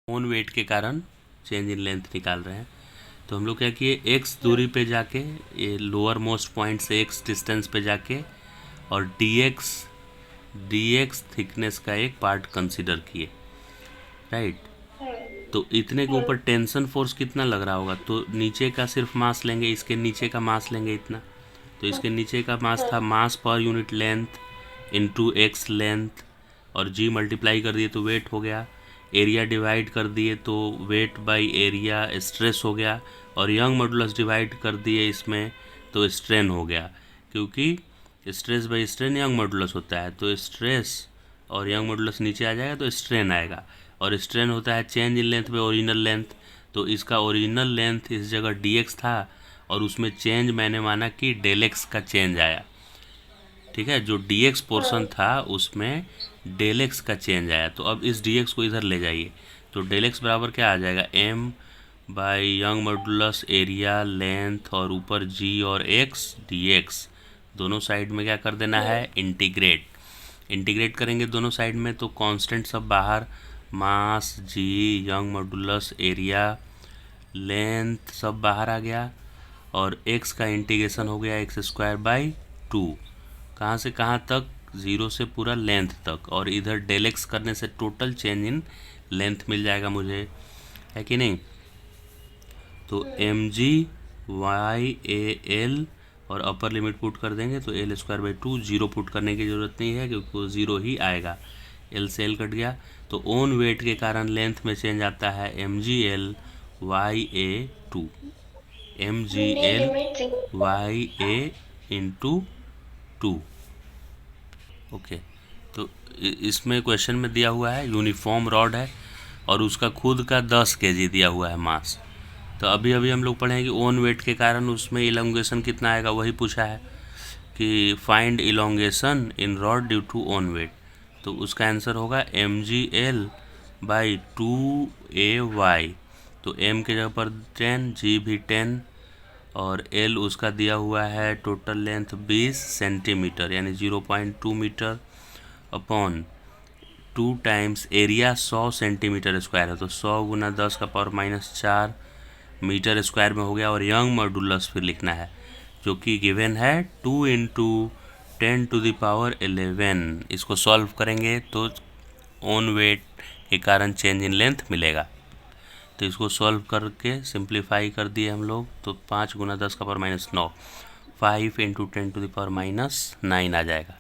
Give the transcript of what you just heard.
Own wait के कारण change in length निकाल रहे हैं। तो हम लोग क्या किए, एक्स दूरी पे जाके, ये लोअर मोस्ट पॉइंट से एक्स डिस्टेंस पे जाके और डी एक्स थिकनेस का एक पार्ट कंसिडर किए, राइट। तो इतने के ऊपर टेंशन फोर्स कितना लग रहा होगा, तो नीचे का सिर्फ मास लेंगे, इसके नीचे का मास लेंगे इतना। तो इसके नीचे का मास था मास पर unit length into x length, और जी मल्टीप्लाई कर दिए तो वेट हो गया, एरिया डिवाइड कर दिए तो वेट बाय एरिया स्ट्रेस हो गया, और यंग मॉडुलस डिवाइड कर दिए इसमें तो स्ट्रेन हो गया, क्योंकि stress by strain young modulus होता है। तो स्ट्रेस और यंग मॉडुलस नीचे आ जाएगा तो स्ट्रेन आएगा, और स्ट्रेन होता है चेंज इन लेंथ में ओरिजिनल लेंथ। तो इसका ओरिजिनल लेंथ इस जगह dx था, और उसमें चेंज मैंने माना कि डेल एक्स का चेंज आया, ठीक है। जो dx पोर्शन था उसमें डेल एक्स का चेंज आया। तो अब इस dx को इधर ले जाइए, तो डेल एक्स बराबर क्या आ जाएगा, m by Young modulus area length और ऊपर g और x dx। दोनों साइड में क्या कर देना है, इंटीग्रेट करेंगे दोनों साइड में, तो कांस्टेंट सब बाहर, मास g young modulus area length सब बाहर आ गया, और x का इंटीग्रेशन हो गया x² बाई 2, कहाँ से कहाँ तक, 0 से पूरा लेंथ तक, और इधर डेल एक्स करने से टोटल चेंज इन लेंथ मिल जाएगा मुझे, है कि नहीं। तो mg/y/a/l और अपर लिमिट पुट कर देंगे तो l²/2, 0 पुट करने की ज़रूरत नहीं है क्योंकि वो 0 ही आएगा, l से l कट गया। तो ओन वेट के कारण लेंथ में चेंज आता है mgl/y/a/2, mgl/y/a/2। ओके। तो इसमें क्वेश्चन में दिया हुआ है यूनिफॉर्म रॉड है और उसका खुद का 10 kg दिया हुआ है मास। तो अभी हम लोग पढ़े हैं कि ओन वेट के कारण उसमें इलोंगेशन कितना आएगा, वही पूछा है कि find elongation in rod due to own weight. तो उसका आंसर होगा mgl/2ay। तो m के जगह पर 10, g भी 10, और l उसका दिया हुआ है टोटल लेंथ 20 सेंटीमीटर यानी 0.2 metre, upon 2 times area 100 centimetre square है, तो 100 गुना 10⁻⁴ मीटर स्क्वायर में हो गया। और यंग मॉडुलस फिर लिखना है जो कि गिवन है 2 × 10⁻11। इसको सॉल्व करेंगे तो ओन वेट के कारण चेंज इन लेंथ मिलेगा। तो इसको सॉल्व करके सिंप्लीफाई कर दिए हम लोग, तो 5 × 10⁻⁹, 5 × 10⁻⁹ आ जाएगा।